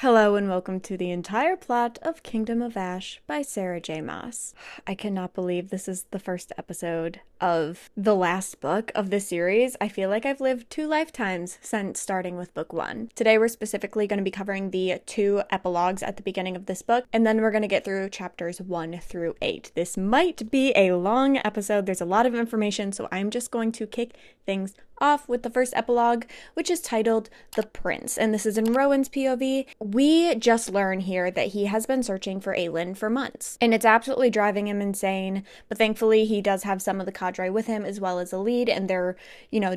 Hello and welcome to the entire plot of Kingdom of Ash by Sarah J. Maas. I cannot believe this is the first episode of the last book of the series. I feel like I've lived 2 lifetimes since starting with book 1. Today we're specifically going to be covering the 2 epilogues at the beginning of this book, and then we're going to get through chapters 1 through 8. This might be a long episode. There's a lot of information, so I'm just going to kick things off with the first epilogue, which is titled The Prince, and this is in Rowan's POV. We just learn here that he has been searching for Aelin for months, and it's absolutely driving him insane, but thankfully he does have some of the cadre with him as well as a lead, and they're,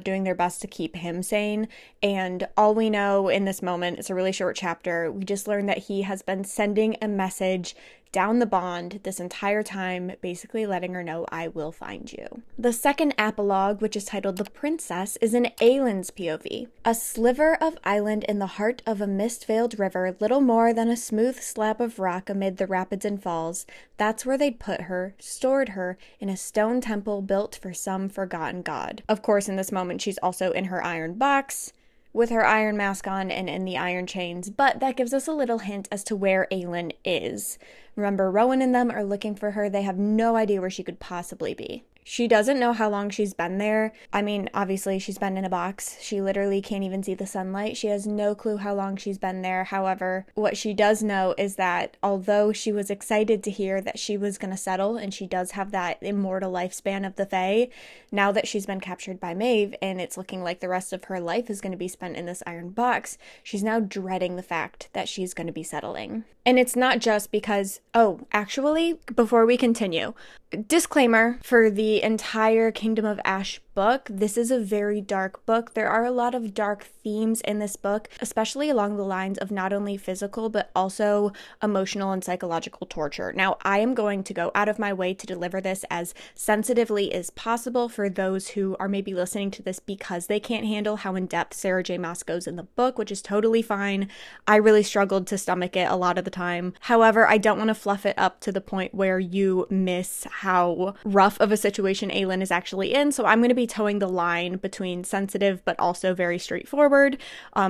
doing their best to keep him sane. And all we know in this moment, it's a really short chapter, we just learn that he has been sending a message down the bond this entire time, basically letting her know, I will find you. The second epilogue, which is titled The Princess, is in Aelin's POV. A sliver of island in the heart of a mist-veiled river, little more than a smooth slab of rock amid the rapids and falls. That's where they'd put her, stored her, in a stone temple built for some forgotten god. Of course, in this moment, she's also in her iron box, with her iron mask on and in the iron chains, but that gives us a little hint as to where Aelin is. Remember, Rowan and them are looking for her. They have no idea where she could possibly be. She doesn't know how long she's been there. I mean, obviously, she's been in a box. She literally can't even see the sunlight. She has no clue how long she's been there. However, what she does know is that although she was excited to hear that she was going to settle, and she does have that immortal lifespan of the Fae, now that she's been captured by Maeve, and it's looking like the rest of her life is going to be spent in this iron box, she's now dreading the fact that she's going to be settling. And it's not just because, actually, before we continue, disclaimer for the entire Kingdom of Ash book, this is a very dark book. There are a lot of dark themes in this book, especially along the lines of not only physical, but also emotional and psychological torture. Now, I am going to go out of my way to deliver this as sensitively as possible for those who are maybe listening to this because they can't handle how in-depth Sarah J. Maas goes in the book, which is totally fine. I really struggled to stomach it a lot of the time. However, I don't want to fluff it up to the point where you miss how rough of a situation Aelin is actually in, so I'm going to be towing the line between sensitive but also very straightforward.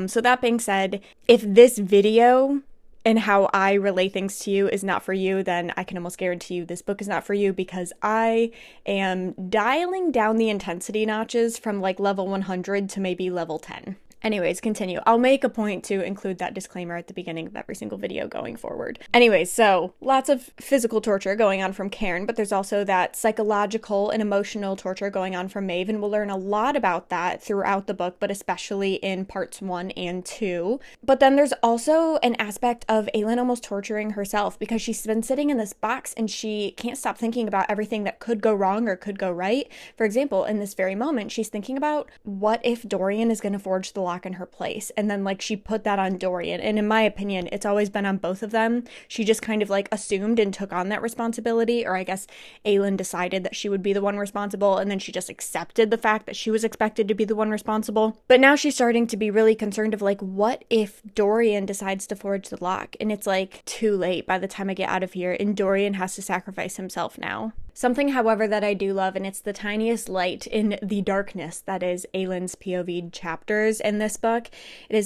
So that being said, if this video and how I relay things to you is not for you, then I can almost guarantee you this book is not for you, because I am dialing down the intensity notches from like level 100 to maybe level 10. Anyways, continue. I'll make a point to include that disclaimer at the beginning of every single video going forward. Anyways, so lots of physical torture going on from Cairn, but there's also that psychological and emotional torture going on from Maeve, and we'll learn a lot about that throughout the book, but especially in parts 1 and 2. But then there's also an aspect of Aelin almost torturing herself, because she's been sitting in this box and she can't stop thinking about everything that could go wrong or could go right. For example, in this very moment, she's thinking about what if Dorian is going to forge the lock in her place, and then she put that on Dorian, and in my opinion it's always been on both of them. She just kind of assumed and took on that responsibility, or I guess Aelin decided that she would be the one responsible, and then she just accepted the fact that she was expected to be the one responsible. But now she's starting to be really concerned of what if Dorian decides to forge the lock, and it's too late by the time I get out of here, and Dorian has to sacrifice himself now. Something, however, that I do love, and it's the tiniest light in the darkness that is Aelin's POV chapters in this book,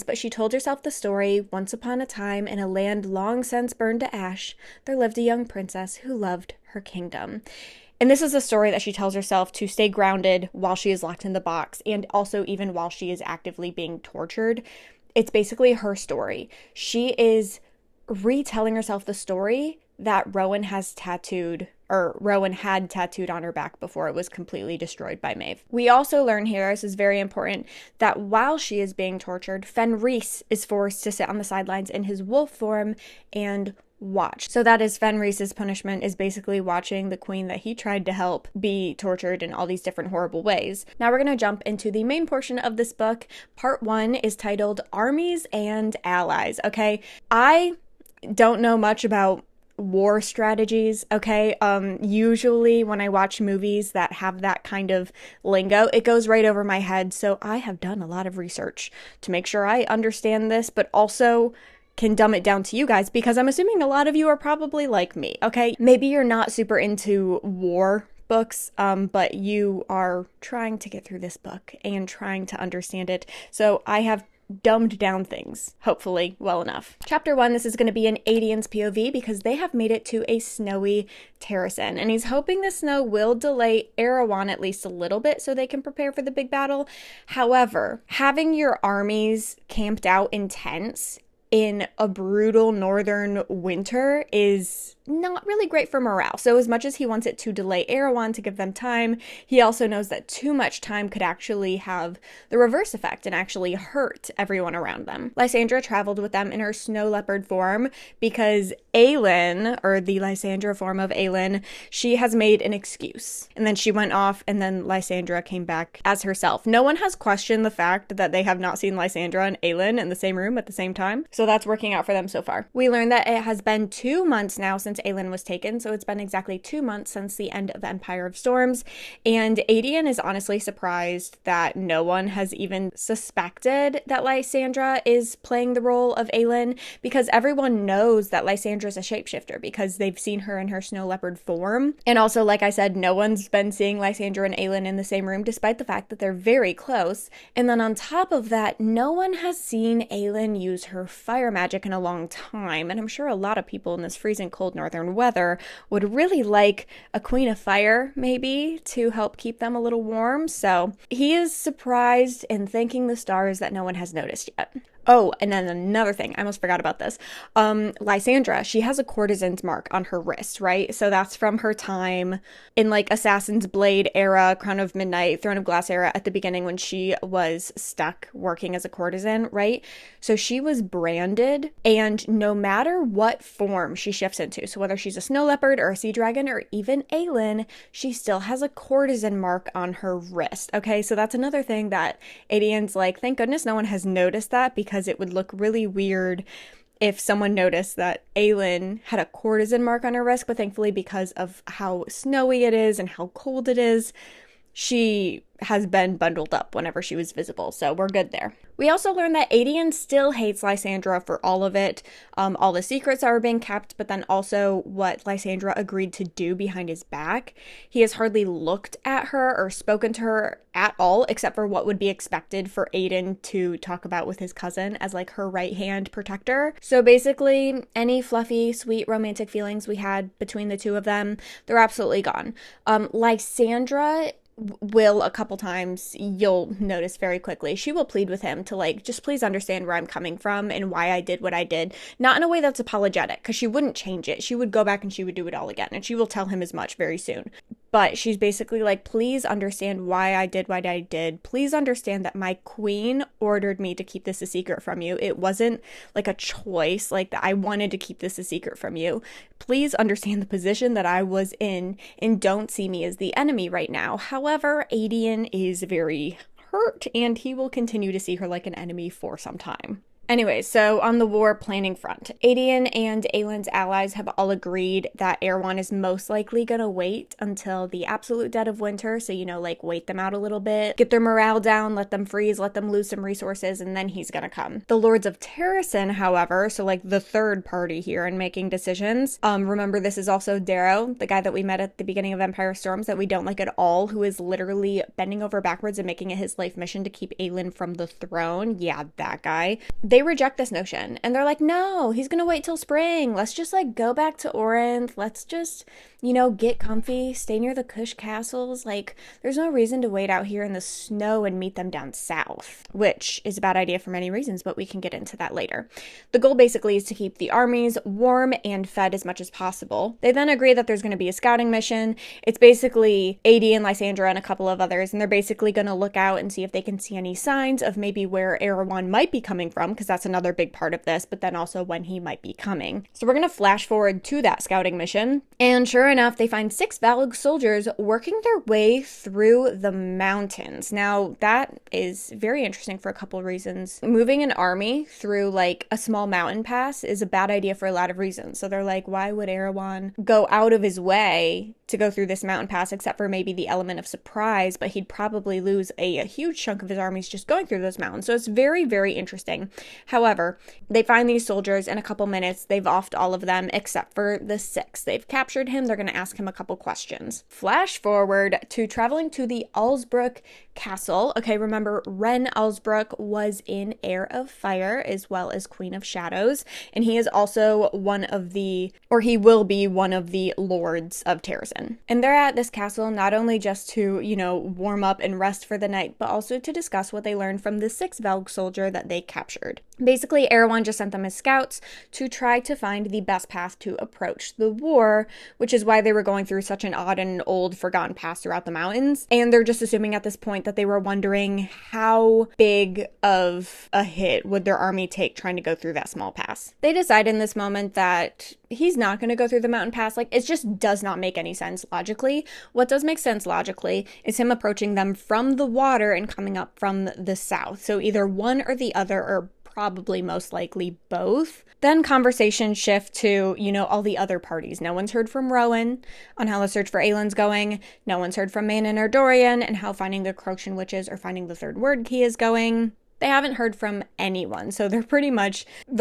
but she told herself the story, once upon a time, in a land long since burned to ash, there lived a young princess who loved her kingdom. And this is a story that she tells herself to stay grounded while she is locked in the box, and also even while she is actively being tortured. It's basically her story. She is retelling herself the story that Rowan had tattooed on her back before it was completely destroyed by Maeve. We also learn here, this is very important, that while she is being tortured, Fenris is forced to sit on the sidelines in his wolf form and watch. So that is Fenris's punishment, is basically watching the queen that he tried to help be tortured in all these different horrible ways. Now we're going to jump into the main portion of this book. Part 1 is titled Armies and Allies. Okay, I don't know much about war strategies, okay? Usually when I watch movies that have that kind of lingo, it goes right over my head, so I have done a lot of research to make sure I understand this, but also can dumb it down to you guys, because I'm assuming a lot of you are probably like me, okay? Maybe you're not super into war books, but you are trying to get through this book and trying to understand it, so I have dumbed down things, hopefully, well enough. Chapter 1, this is going to be in Adian's POV because they have made it to a snowy Terrasen, and he's hoping the snow will delay Erewhon at least a little bit so they can prepare for the big battle. However, having your armies camped out in tents in a brutal northern winter is not really great for morale. So as much as he wants it to delay Erewhon to give them time, he also knows that too much time could actually have the reverse effect and actually hurt everyone around them. Lysandra traveled with them in her snow leopard form because Aelin, or the Lysandra form of Aelin, she has made an excuse. And then she went off, and then Lysandra came back as herself. No one has questioned the fact that they have not seen Lysandra and Aelin in the same room at the same time. So that's working out for them so far. We learned that it has been 2 months now since Aelin was taken, so it's been exactly 2 months since the end of Empire of Storms, and Adian is honestly surprised that no one has even suspected that Lysandra is playing the role of Aelin, because everyone knows that Lysandra is a shapeshifter because they've seen her in her snow leopard form. And also, like I said, no one's been seeing Lysandra and Aelin in the same room despite the fact that they're very close. And then on top of that, no one has seen Aelin use her fire magic in a long time, and I'm sure a lot of people in this freezing cold northern weather would really like a queen of fire maybe to help keep them a little warm. So he is surprised and thanking the stars that no one has noticed yet. Oh, and then another thing, I almost forgot about this. Lysandra, she has a courtesan's mark on her wrist, right? So that's from her time in like Assassin's Blade era, Crown of Midnight, Throne of Glass era at the beginning when she was stuck working as a courtesan, right? So she was branded, and no matter what form she shifts into, so whether she's a snow leopard or a sea dragon or even Aelin, she still has a courtesan mark on her wrist, okay? So that's another thing that Adian's like, thank goodness no one has noticed that, because it would look really weird if someone noticed that Aelin had a courtesan mark on her wrist, but thankfully because of how snowy it is and how cold it is, she has been bundled up whenever she was visible, so we're good there. We also learned that Adian still hates Lysandra for all of it, all the secrets that were being kept, but then also what Lysandra agreed to do behind his back. He has hardly looked at her or spoken to her at all, except for what would be expected for Aiden to talk about with his cousin as like her right-hand protector. So basically, any fluffy, sweet, romantic feelings we had between the two of them, they're absolutely gone. Lysandra will a couple times, you'll notice very quickly, she will plead with him to like, just please understand where I'm coming from and why I did what I did. Not in a way that's apologetic, because she wouldn't change it. She would go back and she would do it all again, and she will tell him as much very soon. But she's basically like, please understand why I did what I did. Please understand that my queen ordered me to keep this a secret from you. It wasn't like a choice, like I wanted to keep this a secret from you. Please understand the position that I was in and don't see me as the enemy right now. However, Adian is very hurt and he will continue to see her like an enemy for some time. Anyway, so on the war planning front, Adian and Aelin's allies have all agreed that Erewhon is most likely going to wait until the absolute dead of winter. So, like wait them out a little bit, get their morale down, let them freeze, let them lose some resources, and then he's going to come. The Lords of Terrasen, however, so like the third party here in making decisions, remember this is also Darrow, the guy that we met at the beginning of Empire Storms that we don't like at all, who is literally bending over backwards and making it his life mission to keep Aelin from the throne. Yeah, that guy. They reject this notion and they're like, no, he's gonna wait till spring. Let's just like go back to Orinth. Let's just, get comfy, stay near the Kush castles. Like, there's no reason to wait out here in the snow and meet them down south, which is a bad idea for many reasons, but we can get into that later. The goal basically is to keep the armies warm and fed as much as possible. They then agree that there's going to be a scouting mission. It's basically Adian, Lysandra, and a couple of others, and they're basically going to look out and see if they can see any signs of maybe where Erewhon might be coming from, because that's another big part of this, but then also when he might be coming. So we're going to flash forward to that scouting mission, and sure enough, they find 6 Valug soldiers working their way through the mountains. Now, that is very interesting for a couple reasons. Moving an army through like a small mountain pass is a bad idea for a lot of reasons. So they're like, why would Erewhon go out of his way to go through this mountain pass, except for maybe the element of surprise, but he'd probably lose a huge chunk of his armies just going through those mountains. So it's very, very interesting. However, they find these soldiers in a couple minutes. They've offed all of them except for the sixth. They've captured him. They're going to ask him a couple questions. Flash forward to traveling to the Allsbrook Castle. Okay, remember, Ren Allsbrook was in Heir of Fire as well as Queen of Shadows, and he is also he will be one of the lords of Terrasen. And they're at this castle not only just to, warm up and rest for the night, but also to discuss what they learned from the sixth Velg soldier that they captured. Basically, Erewhon just sent them as scouts to try to find the best path to approach the war, which is why they were going through such an odd and old forgotten pass throughout the mountains. And they're just assuming at this point that they were wondering how big of a hit would their army take trying to go through that small pass. They decide in this moment that he's not going to go through the mountain pass. It just does not make any sense logically. What does make sense logically is him approaching them from the water and coming up from the south. So either one or the other, or probably most likely both. Then conversations shift to, all the other parties. No one's heard from Rowan on how the search for Aelin's going. No one's heard from Manon or Dorian and how finding the Croatian witches or finding the third word key is going. They haven't heard from anyone, so their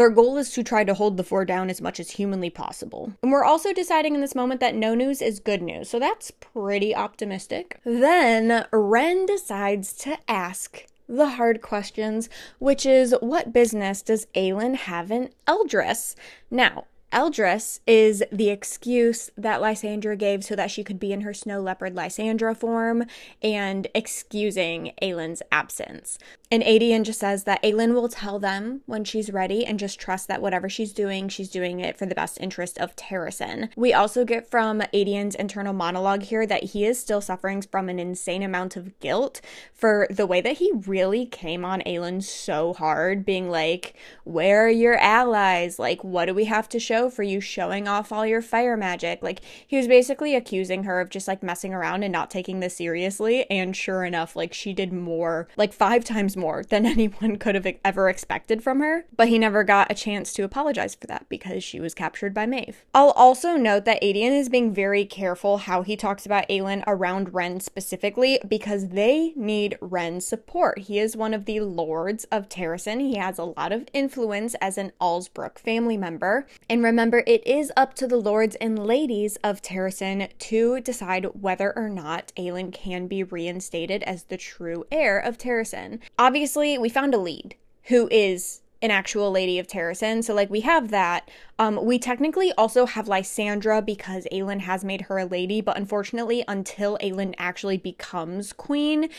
goal is to try to hold the four down as much as humanly possible. And we're also deciding in this moment that no news is good news, so that's pretty optimistic. Then Ren decides to ask the hard questions, which is, what business does Aelin have in Eldris? Now, Eldris is the excuse that Lysandra gave so that she could be in her snow leopard Lysandra form and excusing Aelin's absence. And Aedion just says that Aelin will tell them when she's ready and just trust that whatever she's doing it for the best interest of Terrasen. We also get from Aedion's internal monologue here that he is still suffering from an insane amount of guilt for the way that he really came on Aelin so hard, being like, where are your allies? What do we have to show for you showing off all your fire magic? He was basically accusing her of just messing around and not taking this seriously, and sure enough, she did more, 5 times more than anyone could have ever expected from her, but he never got a chance to apologize for that because she was captured by Maeve. I'll also note that Aedion is being very careful how he talks about Aelin around Ren specifically, because they need Ren's support. He is one of the lords of Terrasen. He has a lot of influence as an Allsbrook family member, and remember, it is up to the lords and ladies of Terrasen to decide whether or not Aelin can be reinstated as the true heir of Terrasen. Obviously, we found a lead who is an actual lady of Terrasen, so we have that. We technically also have Lysandra because Aelin has made her a lady, but unfortunately, until Aelin actually becomes queen,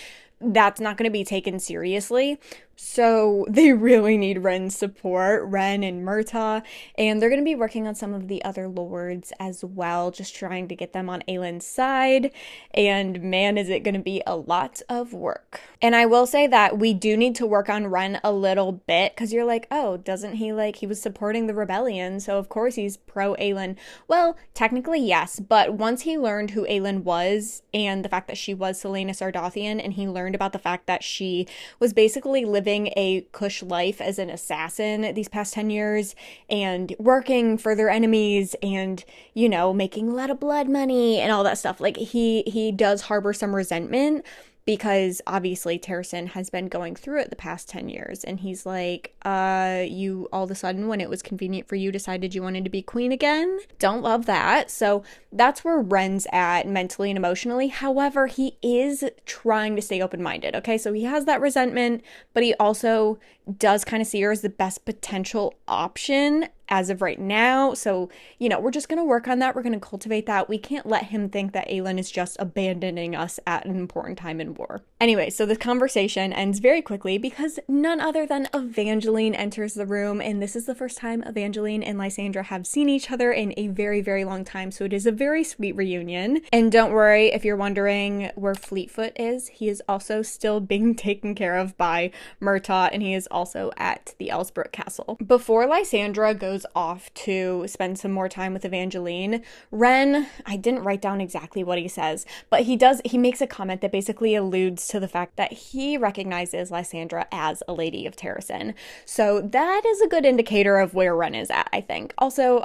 that's not going to be taken seriously. So they really need Ren's support, Ren and Myrta, and they're going to be working on some of the other lords as well, just trying to get them on Aelin's side, and man, is it going to be a lot of work. And I will say that we do need to work on Ren a little bit, because you're like, oh, doesn't he he was supporting the rebellion, so of course he's pro-Aelin. Well, technically yes, but once he learned who Aelin was, and the fact that she was Selena Sardothian, and he learned about the fact that she was basically living a cush life as an assassin these past 10 years and working for their enemies and, making a lot of blood money and all that stuff. He does harbor some resentment because obviously Terrasen has been going through it the past 10 years. And he's like, you all of a sudden, when it was convenient for you, decided you wanted to be queen again? Don't love that. So that's where Ren's at mentally and emotionally. However, he is trying to stay open-minded, okay? So he has that resentment, but he also does kind of see her as the best potential option as of right now. So, we're just going to work on that. We're going to cultivate that. We can't let him think that Aelin is just abandoning us at an important time in war. Anyway, so the conversation ends very quickly because none other than Evangeline enters the room, and this is the first time Evangeline and Lysandra have seen each other in a very, very long time, so it is a very sweet reunion. And don't worry if you're wondering where Fleetfoot is, he is also still being taken care of by Myrta, and he is also at the Allsbrook Castle. Before Lysandra goes off to spend some more time with Evangeline, Ren, I didn't write down exactly what he says, but he makes a comment that basically alludes to the fact that he recognizes Lysandra as a lady of Terrasen. So that is a good indicator of where Ren is at, I think. Also,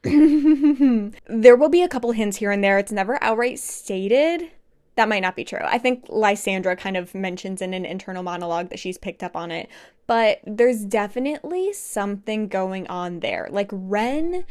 there will be a couple hints here and there. It's never outright stated, That might not be true. I think Lysandra kind of mentions in an internal monologue that she's picked up on it, but there's definitely something going on there. Like Ren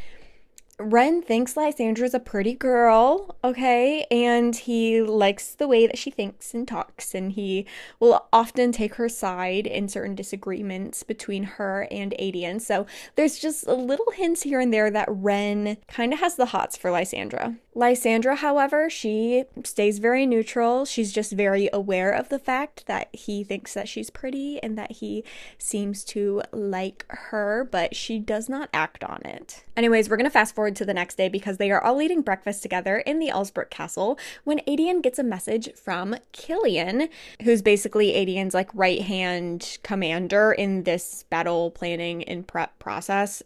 thinks Lysandra's a pretty girl, okay? And he likes the way that she thinks and talks, and he will often take her side in certain disagreements between her and Adian. So there's just a little hints here and there that Ren kind of has the hots for Lysandra. Lysandra, however, she stays very neutral. She's just very aware of the fact that he thinks that she's pretty and that he seems to like her, but she does not act on it. Anyways, we're going to fast forward to the next day because they are all eating breakfast together in the Ellsbrook Castle when Adian gets a message from Killian, who's basically Adian's like right-hand commander in this battle planning and prep process.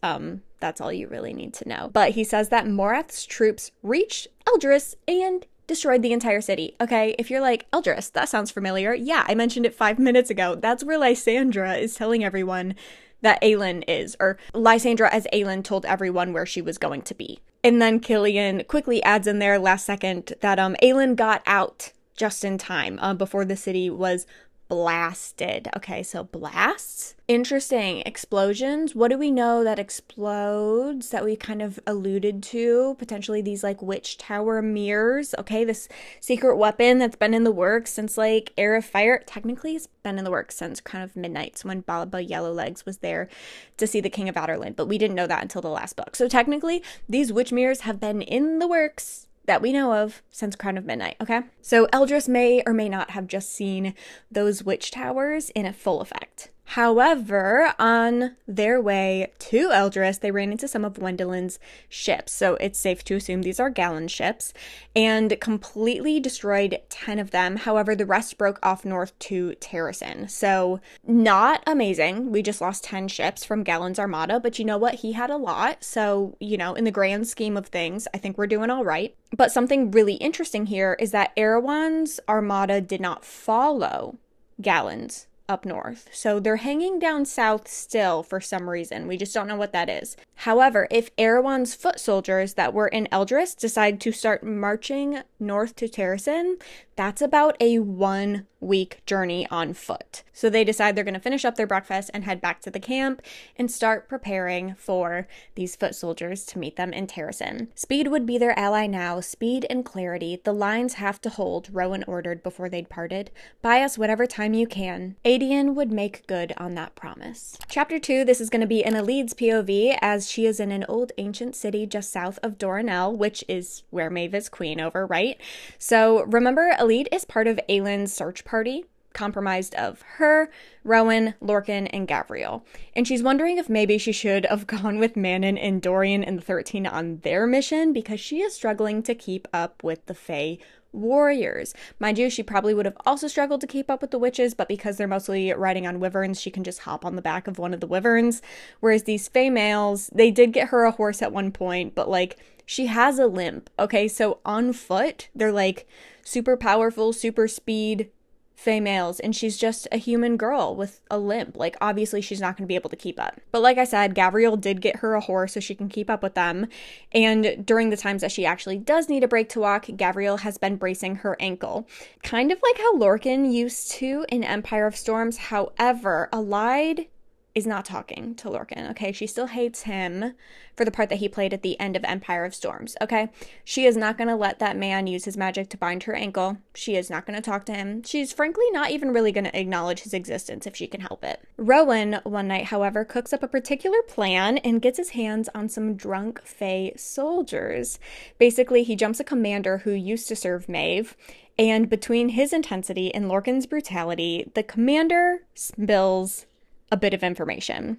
That's all you really need to know. But he says that Morath's troops reached Eldris and destroyed the entire city. Okay, if you're like, Eldris, that sounds familiar. Yeah, I mentioned it 5 minutes ago. That's where Lysandra is telling everyone that Aelin is, or Lysandra as Aelin told everyone where she was going to be. And then Killian quickly adds in there last second that Aelin got out just in time before the city was blasted. Okay, so blasts. Interesting. Explosions. What do we know that explodes that we kind of alluded to? Potentially these like witch tower mirrors. Okay, this secret weapon that's been in the works since like Heir of Fire. Technically, it's been in the works since Crown of Midnights when Baba Yellowlegs was there to see the King of Outerland, but we didn't know that until the last book. So technically, these witch mirrors have been in the works that we know of since Crown of Midnight, okay? So Eldris may or may not have just seen those witch towers in a full effect. However, on their way to Eldris, they ran into some of Wendellin's ships. So it's safe to assume these are Gallon ships, and completely destroyed 10 of them. However, the rest broke off north to Terrasen. So not amazing. We just lost 10 ships from Gallon's armada, but you know what? He had a lot. So, you know, in the grand scheme of things, I think we're doing all right. But something really interesting here is that Erewhon's armada did not follow Gallon's up north. So they're hanging down south still for some reason. We just don't know what that is. However, if Erewhon's foot soldiers that were in Eldris decide to start marching north to Terrasen, that's about a 1 week journey on foot. So they decide they're going to finish up their breakfast and head back to the camp and start preparing for these foot soldiers to meet them in Terrasen. Speed would be their ally now, speed and clarity. The lines have to hold, Rowan ordered before they'd parted. Buy us whatever time you can. Adian would make good on that promise. Chapter 2, this is going to be in Elid's POV as she is in an old ancient city just south of Doranel, which is where Maeve is queen over, right? So remember, Elid is part of Aelin's search party, comprised of her, Rowan, Lorcan, and Gavriel. And she's wondering if maybe she should have gone with Manon and Dorian and the 13 on their mission because she is struggling to keep up with the Fae warriors. Mind you, she probably would have also struggled to keep up with the witches, but because they're mostly riding on wyverns, she can just hop on the back of one of the wyverns. Whereas these Fae males, they did get her a horse at one point, but like, she has a limp, okay? So on foot, they're like super powerful, super speed Fae males, and she's just a human girl with a limp. Like, obviously, she's not going to be able to keep up. But like I said, Gavriel did get her a horse so she can keep up with them. And during the times that she actually does need a break to walk, Gavriel has been bracing her ankle. Kind of like how Lorcan used to in Empire of Storms. However, Elide is not talking to Lorcan, okay? She still hates him for the part that he played at the end of Empire of Storms, okay? She is not going to let that man use his magic to bind her ankle. She is not going to talk to him. She's frankly not even really going to acknowledge his existence if she can help it. Rowan, one night, however, cooks up a particular plan and gets his hands on some drunk Fae soldiers. Basically, he jumps a commander who used to serve Maeve, and between his intensity and Lorcan's brutality, the commander spills a bit of information.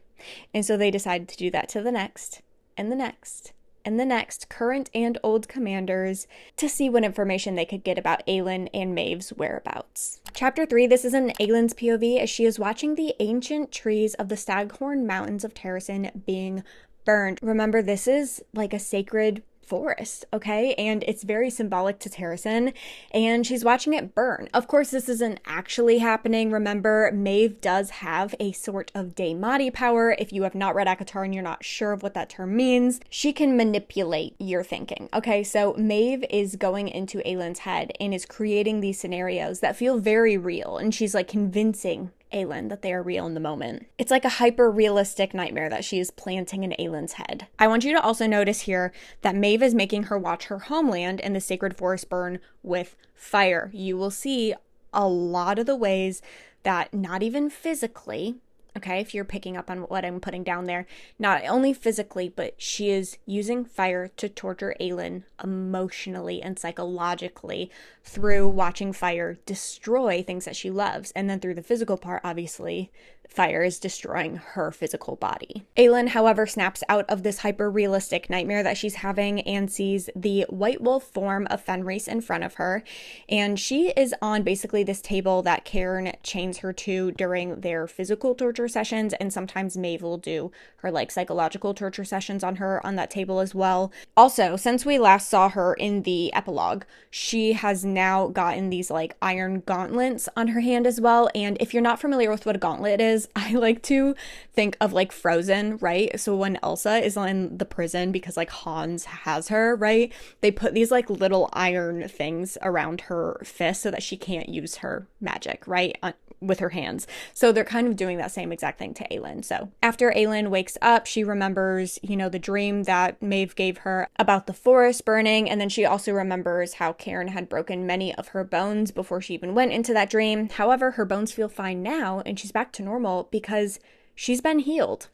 And so they decided to do that to the next, and the next, and the next, current and old commanders, to see what information they could get about Aelin and Maeve's whereabouts. Chapter 3, this is in Aelin's POV as she is watching the ancient trees of the Staghorn Mountains of Terrasen being burned. Remember, this is like a sacred forest, okay? And it's very symbolic to Terrasen, and she's watching it burn. Of course, this isn't actually happening. Remember, Maeve does have a sort of Daemati power. If you have not read ACOTAR and you're not sure of what that term means, she can manipulate your thinking, okay? So Maeve is going into Aelin's head and is creating these scenarios that feel very real, and she's like convincing Aelin that they are real in the moment. It's like a hyper-realistic nightmare that she is planting in Aelin's head. I want you to also notice here that Maeve is making her watch her homeland and the sacred forest burn with fire. You will see a lot of the ways that not even physically, okay, if you're picking up on what I'm putting down there, not only physically, but she is using fire to torture Aelin emotionally and psychologically through watching fire destroy things that she loves. And then through the physical part, obviously, fire is destroying her physical body. Aelin, however, snaps out of this hyper-realistic nightmare that she's having and sees the white wolf form of Fenris in front of her. And she is on basically this table that Cairn chains her to during their physical torture sessions, and sometimes Maeve will do her like psychological torture sessions on her on that table as well. Also, since we last saw her in the epilogue, she has now gotten these like iron gauntlets on her hand as well. And if you're not familiar with what a gauntlet is, I like to think of like Frozen, right? So when Elsa is in the prison because like Hans has her, right? They put these like little iron things around her fist so that she can't use her magic, right? With her hands. So they're kind of doing that same exact thing to Aelin. So after Aelin wakes up, she remembers, you know, the dream that Maeve gave her about the forest burning. And then she also remembers how Cairn had broken many of her bones before she even went into that dream. However, her bones feel fine now and she's back to normal because she's been healed.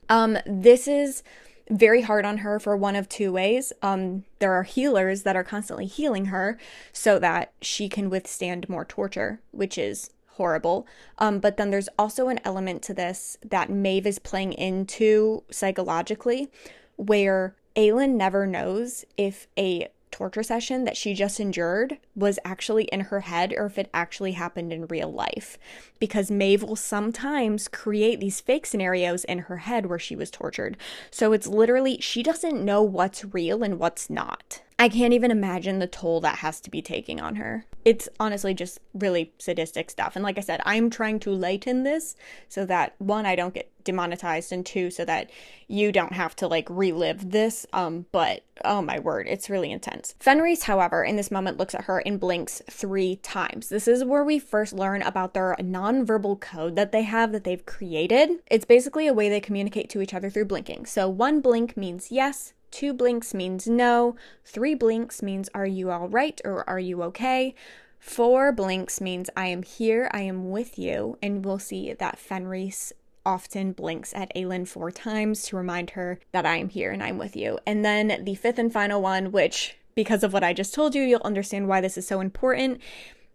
This is very hard on her for one of two ways. There are healers that are constantly healing her so that she can withstand more torture, which is horrible. But then there's also an element to this that Maeve is playing into psychologically, where Aelin never knows if a torture session that she just endured was actually in her head or if it actually happened in real life. Because Maeve will sometimes create these fake scenarios in her head where she was tortured. So it's literally, she doesn't know what's real and what's not. I can't even imagine the toll that has to be taking on her. It's honestly just really sadistic stuff. And like I said, I'm trying to lighten this so that, one, I don't get demonetized, and two, so that you don't have to like relive this. But oh my word, it's really intense. Fenris, however, in this moment looks at her and blinks 3 times. This is where we first learn about their nonverbal code that they have, that they've created. It's basically a way they communicate to each other through blinking. So 1 blink means yes, 2 blinks means no, 3 blinks means are you all right or are you okay? 4 blinks means I am here, I am with you, and we'll see that Fenris often blinks at Aelin 4 times to remind her that I am here and I'm with you. And then the 5th and final one, which because of what I just told you, you'll understand why this is so important.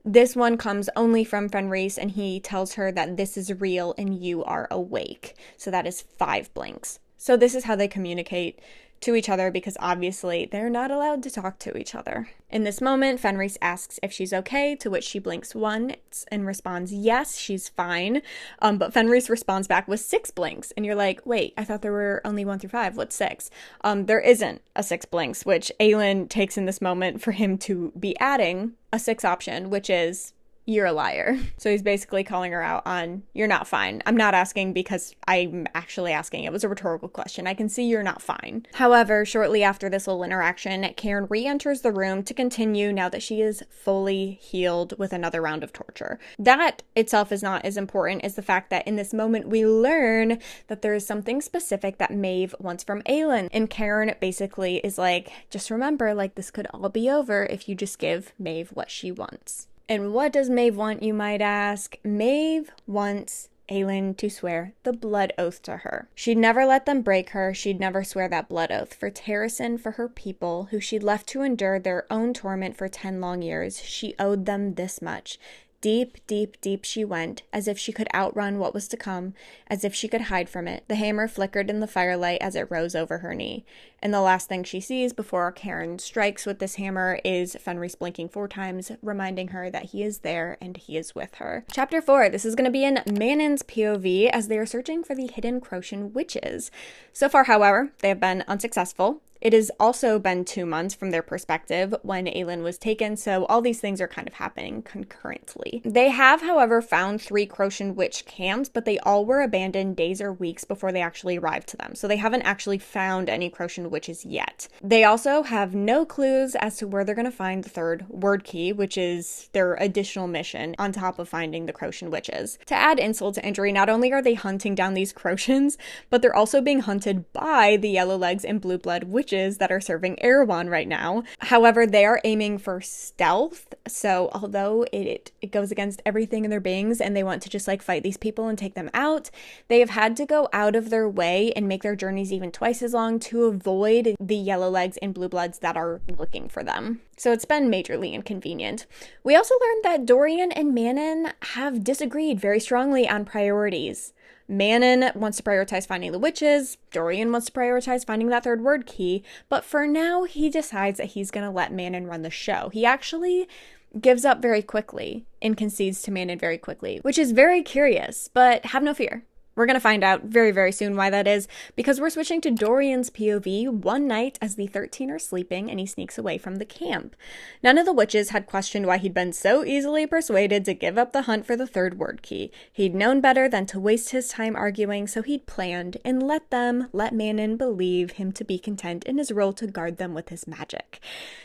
This one comes only from Fenris, and he tells her that this is real and you are awake. So that is 5 blinks. So this is how they communicate to each other, because obviously they're not allowed to talk to each other. In this moment, Fenris asks if she's okay, to which she blinks once and responds yes, she's fine. But Fenris responds back with 6 blinks, and you're like, wait, I thought there were only 1 through 5. What's 6? There isn't a 6 blinks, which Aelin takes in this moment for him to be adding a 6th option, which is you're a liar. So he's basically calling her out on, you're not fine. I'm not asking because I'm actually asking. It was a rhetorical question. I can see you're not fine. However, shortly after this little interaction, Cairn re-enters the room to continue now that she is fully healed with another round of torture. That itself is not as important as the fact that in this moment we learn that there is something specific that Maeve wants from Aelin. And Cairn basically is like, just remember, like, this could all be over if you just give Maeve what she wants. And what does Maeve want, you might ask? Maeve wants Aelin to swear the blood oath to her. She'd never let them break her. She'd never swear that blood oath for Terrasen, for her people, who she'd left to endure their own torment for 10 long years. She owed them this much. Deep, deep, deep she went, as if she could outrun what was to come, as if she could hide from it. The hammer flickered in the firelight as it rose over her knee. And the last thing she sees before Cairn strikes with this hammer is Fenris blinking 4 times, reminding her that he is there and he is with her. Chapter 4, this is going to be in Manon's POV as they are searching for the hidden Crocian witches. So far, however, they have been unsuccessful. It has also been 2 months from their perspective when Aelin was taken, so all these things are kind of happening concurrently. They have, however, found 3 Crocian witch camps, but they all were abandoned days or weeks before they actually arrived to them, so they haven't actually found any Crocian witches yet. They also have no clues as to where they're going to find the 3rd word key, which is their additional mission on top of finding the Crocian witches. To add insult to injury, not only are they hunting down these Crocians, but they're also being hunted by the Yellowlegs and Blueblood witches that are serving Erewhon right now. However, they are aiming for stealth, so although it goes against everything in their beings and they want to just like fight these people and take them out, they have had to go out of their way and make their journeys even twice as long to avoid the Yellowlegs and Bluebloods that are looking for them. So it's been majorly inconvenient. We also learned that Dorian and Manon have disagreed very strongly on priorities. Manon wants to prioritize finding the witches, Dorian wants to prioritize finding that 3rd word key, but for now he decides that he's going to let Manon run the show. He actually gives up very quickly and concedes to Manon very quickly, which is very curious, but have no fear. We're going to find out very, very soon why that is, because we're switching to Dorian's POV one night as the 13 are sleeping and he sneaks away from the camp. None of the witches had questioned why he'd been so easily persuaded to give up the hunt for the 3rd word key. He'd known better than to waste his time arguing, so he'd planned and let Manon believe him to be content in his role to guard them with his magic.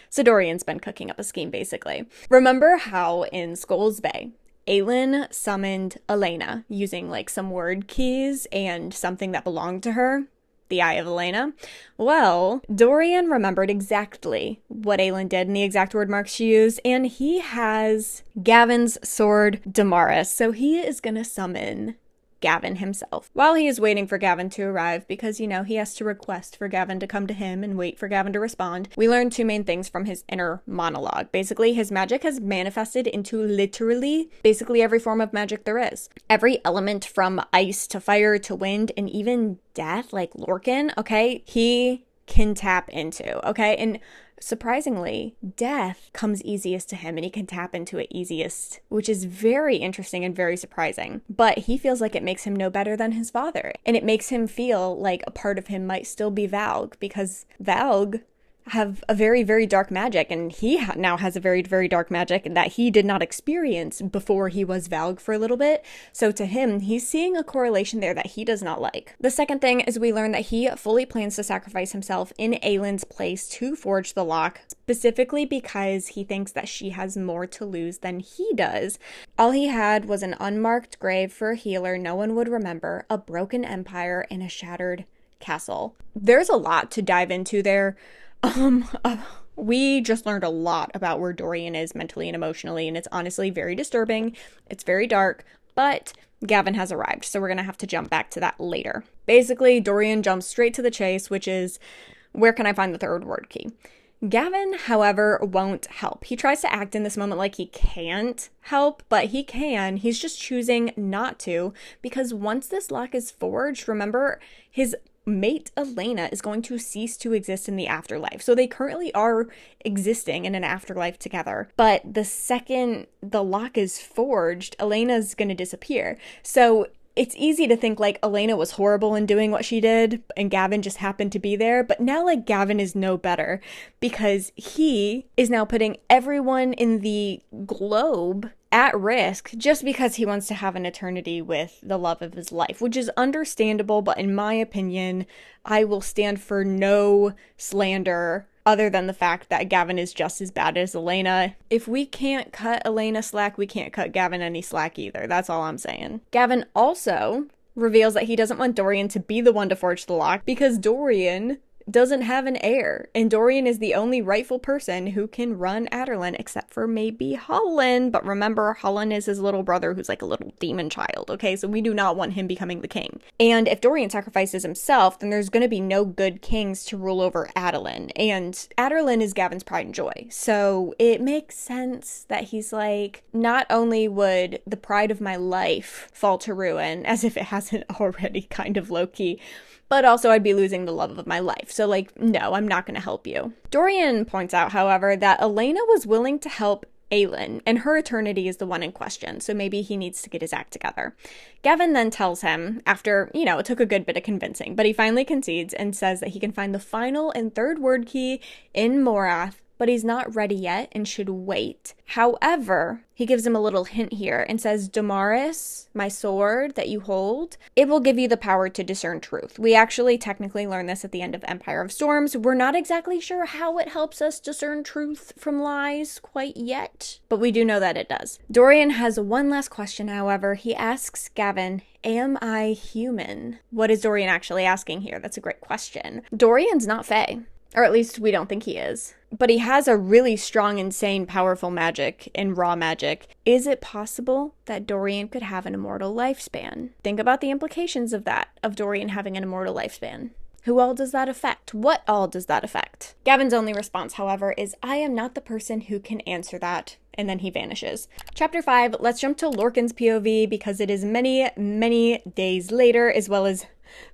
So Dorian's been cooking up a scheme, basically. Remember how in Skulls Bay, Aelin summoned Elena using like some word keys and something that belonged to her, the Eye of Elena? Well, Dorian remembered exactly what Aelin did and the exact word marks she used, and he has Gavin's sword Damaris, so he is gonna summon Gavin himself while he is waiting for Gavin to arrive, because, you know, he has to request for Gavin to come to him and wait for Gavin to respond. We learned 2 main things from his inner monologue. Basically, his magic has manifested into literally basically every form of magic there is. Every element from ice to fire to wind and even death, like Lorcan, okay, he can tap into, okay? And surprisingly, death comes easiest to him and he can tap into it easiest, which is very interesting and very surprising. But he feels like it makes him no better than his father. And it makes him feel like a part of him might still be Valg, because Valg have a very, very dark magic, and he now has a very, very dark magic that he did not experience before he was Valg for a little bit. So to him, he's seeing a correlation there that he does not like. The second thing is we learn that he fully plans to sacrifice himself in Aelin's place to forge the lock, specifically because he thinks that she has more to lose than he does. All he had was an unmarked grave for a healer no one would remember, a broken empire, and a shattered castle. There's a lot to dive into there. We just learned a lot about where Dorian is mentally and emotionally, and it's honestly very disturbing. It's very dark, but Gavin has arrived, so we're gonna have to jump back to that later. Basically, Dorian jumps straight to the chase, which is, where can I find the 3rd word key? Gavin, however, won't help. He tries to act in this moment like he can't help, but he can. He's just choosing not to, because once this lock is forged, remember, his mate Elena is going to cease to exist in the afterlife. So they currently are existing in an afterlife together. But the second the lock is forged, Elena's going to disappear. So it's easy to think like Elena was horrible in doing what she did and Gavin just happened to be there. But now like Gavin is no better, because he is now putting everyone in the globe at risk just because he wants to have an eternity with the love of his life, which is understandable. But in my opinion, I will stand for no slander other than the fact that Gavin is just as bad as Elena. If we can't cut Elena slack, we can't cut Gavin any slack either. That's all I'm saying. Gavin also reveals that he doesn't want Dorian to be the one to forge the lock, because Dorian doesn't have an heir, and Dorian is the only rightful person who can run Adarlan, except for maybe Hullen. But remember, Hullen is his little brother who's like a little demon child, okay? So we do not want him becoming the king. And if Dorian sacrifices himself, then there's going to be no good kings to rule over Adarlan, and Adarlan is Gavin's pride and joy. So it makes sense that he's like, not only would the pride of my life fall to ruin, as if it hasn't already, kind of low-key, but also I'd be losing the love of my life. So like, no, I'm not going to help you. Dorian points out, however, that Elena was willing to help Aelin, and her eternity is the one in question, so maybe he needs to get his act together. Gavin then tells him, after, it took a good bit of convincing, but he finally concedes and says that he can find the final and third word key in Morath, but he's not ready yet and should wait. However, he gives him a little hint here and says, Damaris, my sword that you hold, it will give you the power to discern truth. We actually technically learn this at the end of Empire of Storms. We're not exactly sure how it helps us discern truth from lies quite yet, but we do know that it does. Dorian has one last question, however. He asks Gavin, am I human? What is Dorian actually asking here? That's a great question. Dorian's not Fae. Or at least we don't think he is. But he has a really strong, insane, powerful magic and raw magic. Is it possible that Dorian could have an immortal lifespan? Think about the implications of that, of Dorian having an immortal lifespan. Who all does that affect? What all does that affect? Gavin's only response, however, is, I am not the person who can answer that. And then he vanishes. Chapter 5, let's jump to Lorcan's POV because it is many, many days later, as well as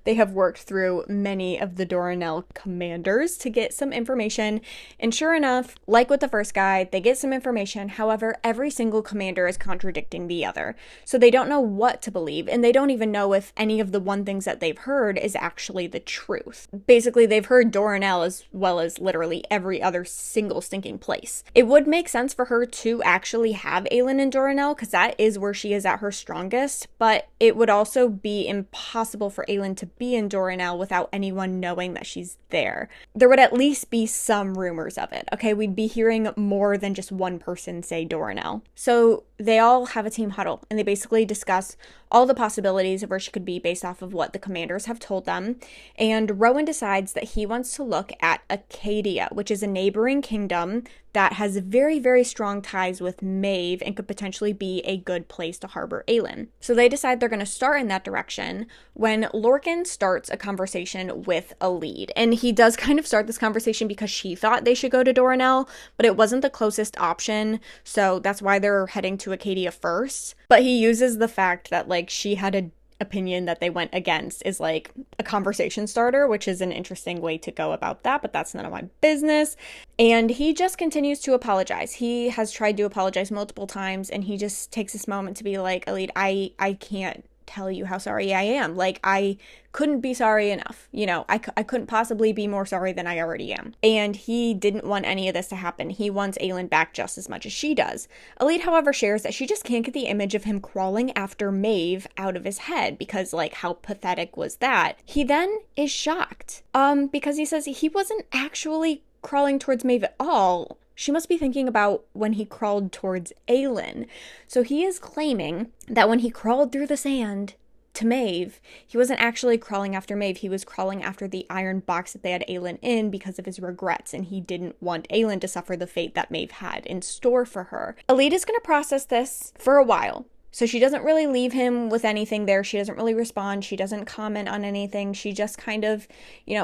they have worked through many of the Doranel commanders to get some information. And sure enough, like with the first guy, they get some information. However, every single commander is contradicting the other. So they don't know what to believe. And they don't even know if any of the one things that they've heard is actually the truth. Basically, they've heard Doranel as well as literally every other single stinking place. It would make sense for her to actually have Aelin and Doranel because that is where she is at her strongest. But it would also be impossible for Aelin to be in Doranel without anyone knowing that she's there. There would at least be some rumors of it, okay? We'd be hearing more than just one person say Doranel. So they all have a team huddle, and they basically discuss all the possibilities of where she could be based off of what the commanders have told them. And Rowan decides that he wants to look at Acadia, which is a neighboring kingdom that has very, very strong ties with Maeve and could potentially be a good place to harbor Aelin. So they decide they're going to start in that direction when Lorcan starts a conversation with Alid. And he does kind of start this conversation because she thought they should go to Doranel, but it wasn't the closest option. So that's why they're heading to Acadia first. But he uses the fact that she had an opinion that they went against is a conversation starter, which is an interesting way to go about that, but that's none of my business. And he just continues to apologize. He has tried to apologize multiple times, and he just takes this moment to be like, Alid, I can't tell you how sorry I am. I couldn't be sorry enough. I couldn't possibly be more sorry than I already am. And he didn't want any of this to happen. He wants Aelin back just as much as she does. Alid, however, shares that she just can't get the image of him crawling after Maeve out of his head because, how pathetic was that? He then is shocked because he says he wasn't actually crawling towards Maeve at all. She must be thinking about when he crawled towards Aelin. So he is claiming that when he crawled through the sand to Maeve, he wasn't actually crawling after Maeve. He was crawling after the iron box that they had Aelin in because of his regrets, and he didn't want Aelin to suffer the fate that Maeve had in store for her. Alid is going to process this for a while. So she doesn't really leave him with anything there. She doesn't really respond. She doesn't comment on anything. She just kind of,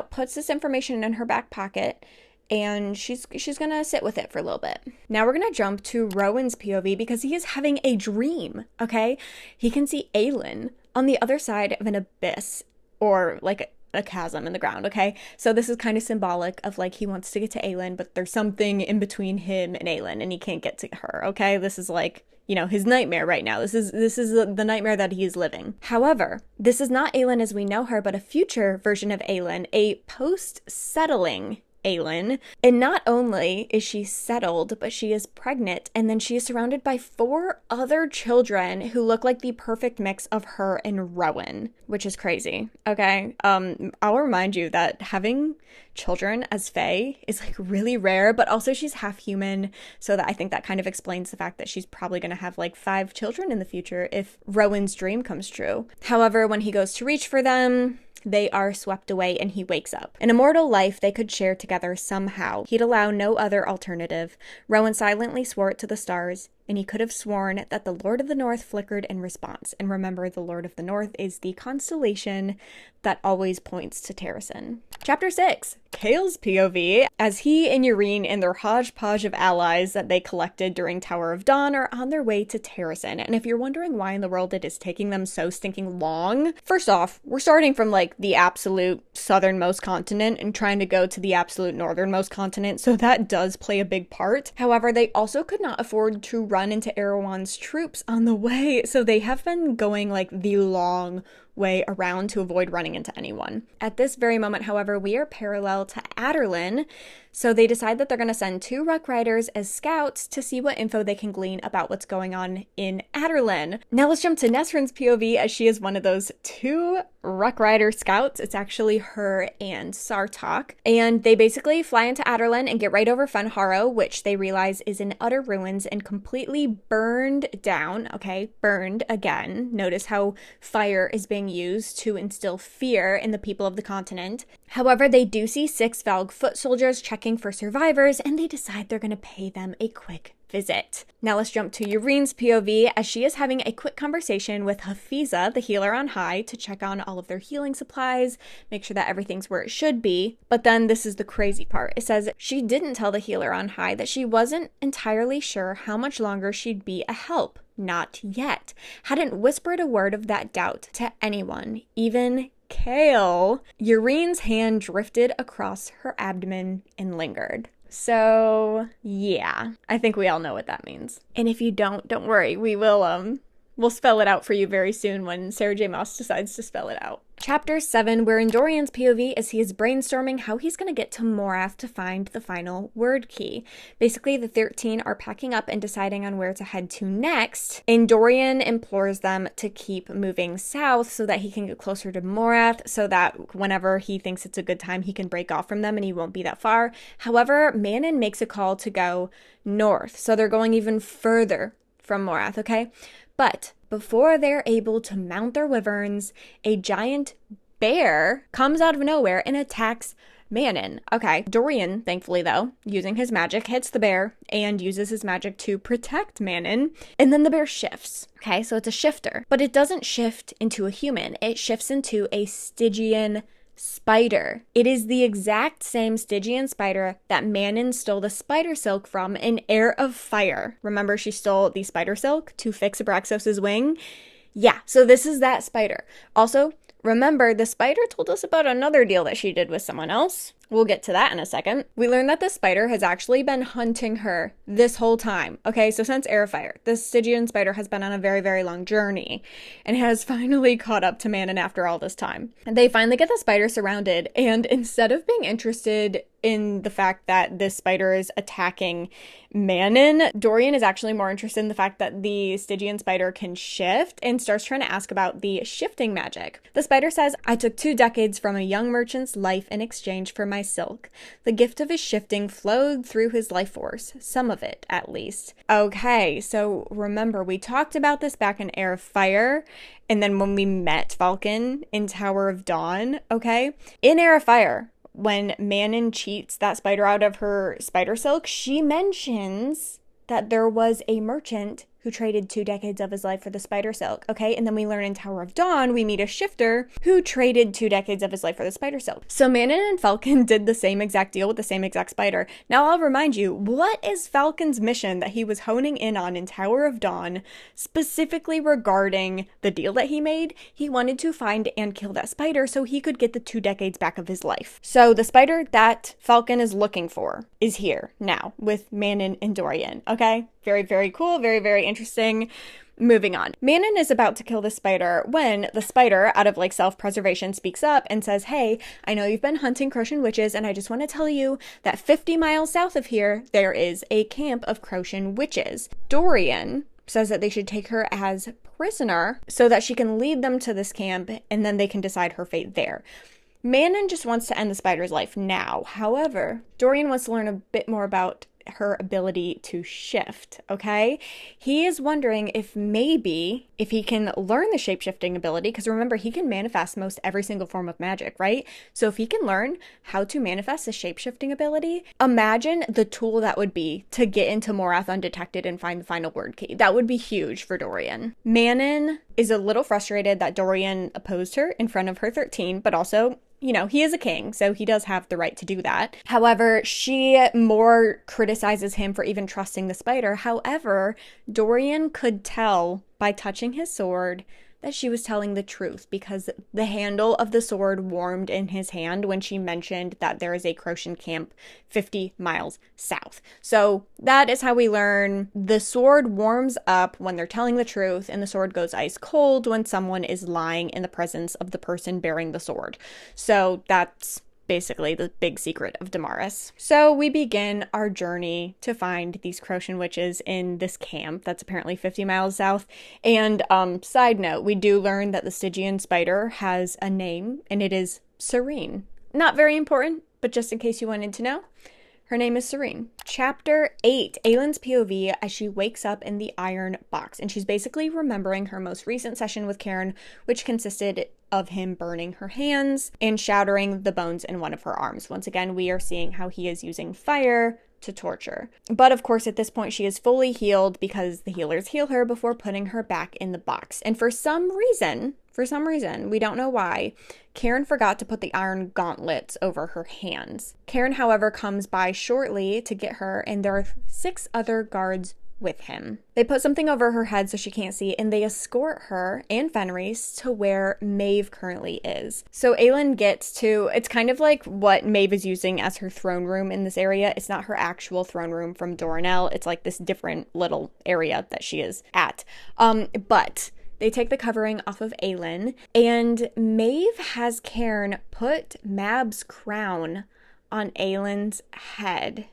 puts this information in her back pocket. And she's gonna sit with it for a little bit. Now we're gonna jump to Rowan's POV because he is having a dream, okay? He can see Aelin on the other side of an abyss or a chasm in the ground, okay? So this is kind of symbolic of he wants to get to Aelin, but there's something in between him and Aelin and he can't get to her, okay? This is his nightmare right now. This is the nightmare that he is living. However, this is not Aelin as we know her, but a future version of Aelin, a post-settling Aelin. And not only is she settled, but she is pregnant, and then she is surrounded by 4 other children who look like the perfect mix of her and Rowan, which is crazy. Okay, I'll remind you that having children as Fae is really rare, but also she's half human, so that I think that kind of explains the fact that she's probably going to have 5 children in the future if Rowan's dream comes true. However, when he goes to reach for them, they are swept away and he wakes up. An immortal life they could share together somehow. He'd allow no other alternative. Rowan silently swore it to the stars. and he could have sworn that the Lord of the North flickered in response. And remember, the Lord of the North is the constellation that always points to Terrasen. Chapter 6, Kale's POV, as he and Yrene and their hodgepodge of allies that they collected during Tower of Dawn are on their way to Terrasen. And if you're wondering why in the world it is taking them so stinking long, first off, we're starting from like the absolute southernmost continent and trying to go to the absolute northernmost continent, so that does play a big part. However, they also could not afford to run into Erewhon's troops on the way, so they have been going like the long way around to avoid running into anyone. At this very moment, however, we are parallel to Aderlin, so they decide that they're going to send 2 Ruck Riders as scouts to see what info they can glean about what's going on in Aderlin. Now let's jump to Nesrin's POV, as she is one of those 2 Ruck Rider scouts. It's actually her and Sartok, and they basically fly into Aderlin and get right over Fenharrow, which they realize is in utter ruins and completely burned down. Okay, burned again. Notice how fire is being used to instill fear in the people of the continent. However, they do see 6 Valg foot soldiers checking for survivors, and they decide they're going to pay them a quick visit. Now let's jump to Yrene's POV, as she is having a quick conversation with Hafiza, the healer on high, to check on all of their healing supplies, make sure that everything's where it should be. But then this is the crazy part. It says she didn't tell the healer on high that she wasn't entirely sure how much longer she'd be a help. Not yet. Hadn't whispered a word of that doubt to anyone, even Kale. Yrene's hand drifted across her abdomen and lingered. So, yeah, I think we all know what that means. And if you don't worry, we'll spell it out for you very soon when Sarah J. Maas decides to spell it out. Chapter 7, we're in Dorian's POV as he is brainstorming how he's going to get to Morath to find the final word key. Basically, the 13 are packing up and deciding on where to head to next, and Dorian implores them to keep moving south so that he can get closer to Morath, so that whenever he thinks it's a good time, he can break off from them and he won't be that far. However, Manon makes a call to go north, so they're going even further from Morath, okay? But before they're able to mount their wyverns, a giant bear comes out of nowhere and attacks Manon. Okay, Dorian, thankfully though, using his magic, hits the bear and uses his magic to protect Manon, and then the bear shifts. Okay, so it's a shifter, but it doesn't shift into a human. It shifts into a Stygian spider. It is the exact same Stygian spider that Manon stole the spider silk from in Heir of Fire. Remember, she stole the spider silk to fix Abraxos's wing? Yeah, so this is that spider. Also, remember, the spider told us about another deal that she did with someone else. We'll get to that in a second. We learned that the spider has actually been hunting her this whole time. Okay, so since Heir of Fire, the Stygian spider has been on a very, very long journey and has finally caught up to Manon after all this time. And they finally get the spider surrounded, and instead of being interested in the fact that this spider is attacking Manon, Dorian is actually more interested in the fact that the Stygian spider can shift and starts trying to ask about the shifting magic. The spider says, "I took 2 decades from a young merchant's life in exchange for my silk. The gift of his shifting flowed through his life force, some of it at least." Okay, so remember, we talked about this back in Heir of Fire, and then when we met Falcon in Tower of Dawn, okay? In Heir of Fire, when Manon cheats that spider out of her spider silk, she mentions that there was a merchant who traded 2 decades of his life for the spider silk, okay? And then we learn in Tower of Dawn, we meet a shifter who traded 2 decades of his life for the spider silk. So Manon and Falcon did the same exact deal with the same exact spider. Now I'll remind you, what is Falcon's mission that he was honing in on in Tower of Dawn, specifically regarding the deal that he made? He wanted to find and kill that spider so he could get the 2 decades back of his life. So the spider that Falcon is looking for is here now with Manon and Dorian, okay? Very, very cool. Very, very interesting. Moving on. Manon is about to kill the spider when the spider, out of like self-preservation, speaks up and says, "Hey, I know you've been hunting Crocian witches, and I just want to tell you that 50 miles south of here, there is a camp of Crocian witches." Dorian says that they should take her as prisoner so that she can lead them to this camp, and then they can decide her fate there. Manon just wants to end the spider's life now. However, Dorian wants to learn a bit more about her ability to shift, okay? He is wondering if maybe if he can learn the shape-shifting ability, because remember, he can manifest most every single form of magic, right? So if he can learn how to manifest the shape-shifting ability, imagine the tool that would be to get into Morath undetected and find the final word key. That would be huge for Dorian. Manon is a little frustrated that Dorian opposed her in front of her 13, but also, you know, he is a king, so he does have the right to do that. However, she more criticizes him for even trusting the spider. However, Dorian could tell by touching his sword that she was telling the truth, because the handle of the sword warmed in his hand when she mentioned that there is a Crocian camp 50 miles south. So that is how we learn the sword warms up when they're telling the truth, and the sword goes ice cold when someone is lying in the presence of the person bearing the sword. So that's basically the big secret of Damaris. So we begin our journey to find these Crocian witches in this camp that's apparently 50 miles south. And side note, we do learn that the Stygian spider has a name, and it is Serene. Not very important, but just in case you wanted to know, her name is Serene. Chapter 8, Aylin's POV as she wakes up in the iron box. And she's basically remembering her most recent session with Cairn, which consisted of him burning her hands and shattering the bones in one of her arms. Once again, we are seeing how he is using fire to torture. But of course, at this point, she is fully healed because the healers heal her before putting her back in the box. And for some reason, we don't know why, Cairn forgot to put the iron gauntlets over her hands. Cairn, however, comes by shortly to get her, and there are 6 other guards with him. They put something over her head so she can't see, and they escort her and Fenris to where Maeve currently is. So Aylin gets to, it's kind of like what Maeve is using as her throne room in this area. It's not her actual throne room from Doranel. It's like this different little area that she is at. But they take the covering off of Aylin, and Maeve has Cairn put Mab's crown on Aylin's head,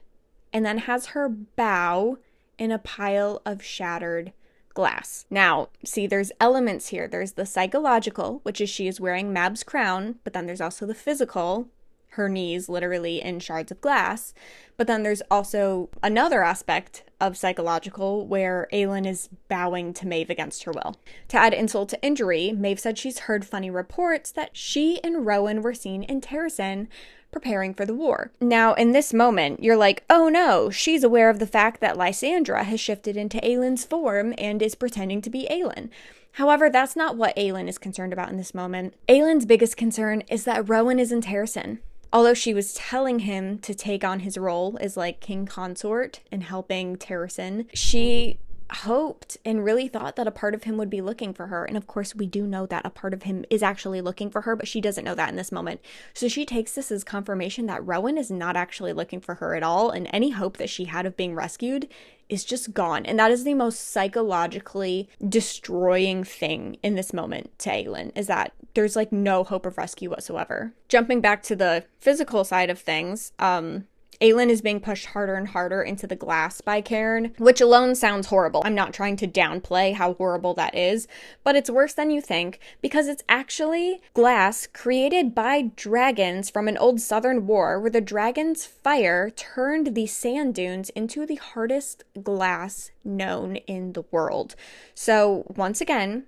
and then has her bow in a pile of shattered glass. Now, see, there's elements here. There's the psychological, which is she is wearing Mab's crown, but then there's also the physical, her knees literally in shards of glass. But then there's also another aspect of psychological where Aylin is bowing to Maeve against her will. To add insult to injury, Maeve said she's heard funny reports that she and Rowan were seen in Terrasen preparing for the war. Now, in this moment, you're like, oh no, she's aware of the fact that Lysandra has shifted into Aylin's form and is pretending to be Aylin. However, that's not what Aylin is concerned about in this moment. Aylin's biggest concern is that Rowan is in Terrasen. Although she was telling him to take on his role as like king consort and helping Terrasen, she hoped and really thought that a part of him would be looking for her. And of course, we do know that a part of him is actually looking for her, but she doesn't know that in this moment. So she takes this as confirmation that Rowan is not actually looking for her at all, and any hope that she had of being rescued is just gone. And that is the most psychologically destroying thing in this moment to Aylin, is that there's like no hope of rescue whatsoever. Jumping back to the physical side of things, Aylin is being pushed harder and harder into the glass by Cairn, which alone sounds horrible. I'm not trying to downplay how horrible that is, but it's worse than you think, because it's actually glass created by dragons from an old southern war where the dragon's fire turned the sand dunes into the hardest glass known in the world. So once again,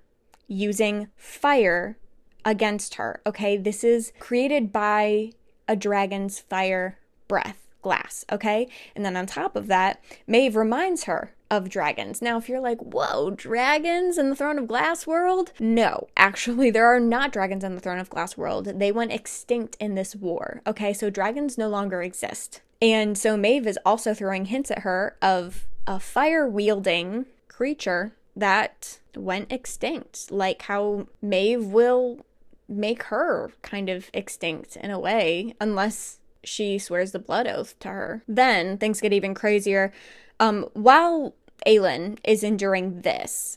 using fire against her, okay? This is created by a dragon's fire breath. Glass, okay? And then on top of that, Maeve reminds her of dragons. Now, if you're like, whoa, dragons in the Throne of Glass world? No, actually, there are not dragons in the Throne of Glass world. They went extinct in this war, okay? So dragons no longer exist. And so Maeve is also throwing hints at her of a fire-wielding creature that went extinct, like how Maeve will make her kind of extinct in a way, unless she swears the blood oath to her. Then things get even crazier. While Aylin is enduring this,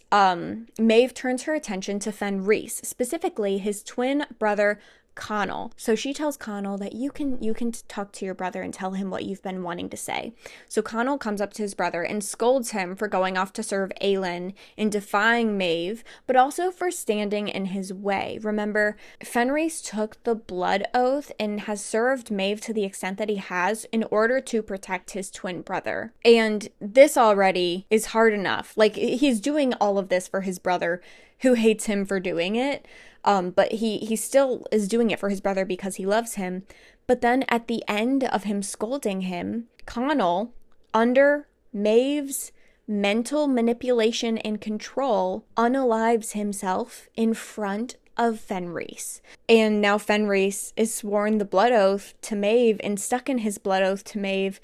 Maeve turns her attention to Fenris, specifically his twin brother Connell. So she tells Connell that you can talk to your brother and tell him what you've been wanting to say. So Connell comes up to his brother and scolds him for going off to serve Aelin and defying Maeve, but also for standing in his way. Remember, Fenrys took the blood oath and has served Maeve to the extent that he has in order to protect his twin brother. And this already is hard enough. Like, he's doing all of this for his brother, who hates him for doing it. But he still is doing it for his brother because he loves him. But then at the end of him scolding him, Connell, under Maeve's mental manipulation and control, unalives himself in front of Fenrys. And now Fenrys is sworn the blood oath to Maeve and stuck in his blood oath to Maeve,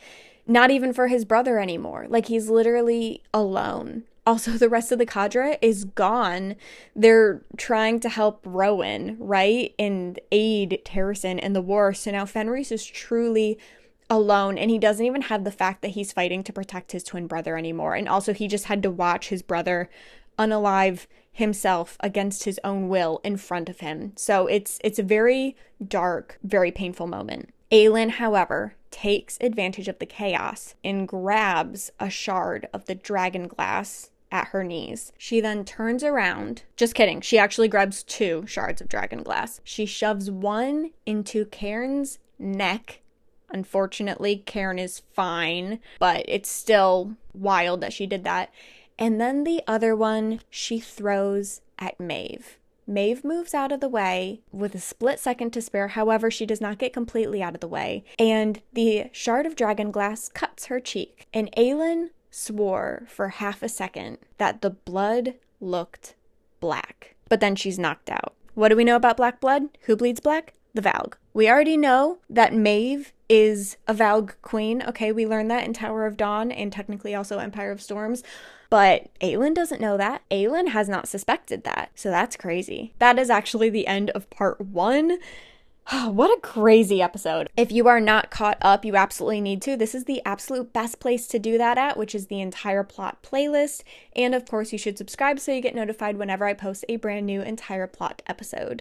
not even for his brother anymore. Like, he's literally alone. Also, the rest of the cadre is gone. They're trying to help Rowan, right? And aid Terrasen in the war. So now Fenrys is truly alone, and he doesn't even have the fact that he's fighting to protect his twin brother anymore. And also, he just had to watch his brother unalive himself against his own will in front of him. So it's a very dark, very painful moment. Aelin, however, takes advantage of the chaos and grabs a shard of the dragon glass at her knees. She then turns around. Just kidding. She actually grabs 2 shards of dragon glass. She shoves one into Cairn's neck. Unfortunately, Cairn is fine, but it's still wild that she did that. And then the other one she throws at Maeve. Maeve moves out of the way with a split second to spare. However, she does not get completely out of the way. And the shard of dragon glass cuts her cheek. And Aelin swore for half a second that the blood looked black. But then she's knocked out. What do we know about black blood? Who bleeds black? The Valg. We already know that Maeve is a Valg queen. Okay, we learned that in Tower of Dawn and technically also Empire of Storms. But Aelin doesn't know that. Aelin has not suspected that. So that's crazy. That is actually the end of part 1. What a crazy episode. If you are not caught up, you absolutely need to. This is the absolute best place to do that at, which is the entire plot playlist. And of course, you should subscribe so you get notified whenever I post a brand new entire plot episode.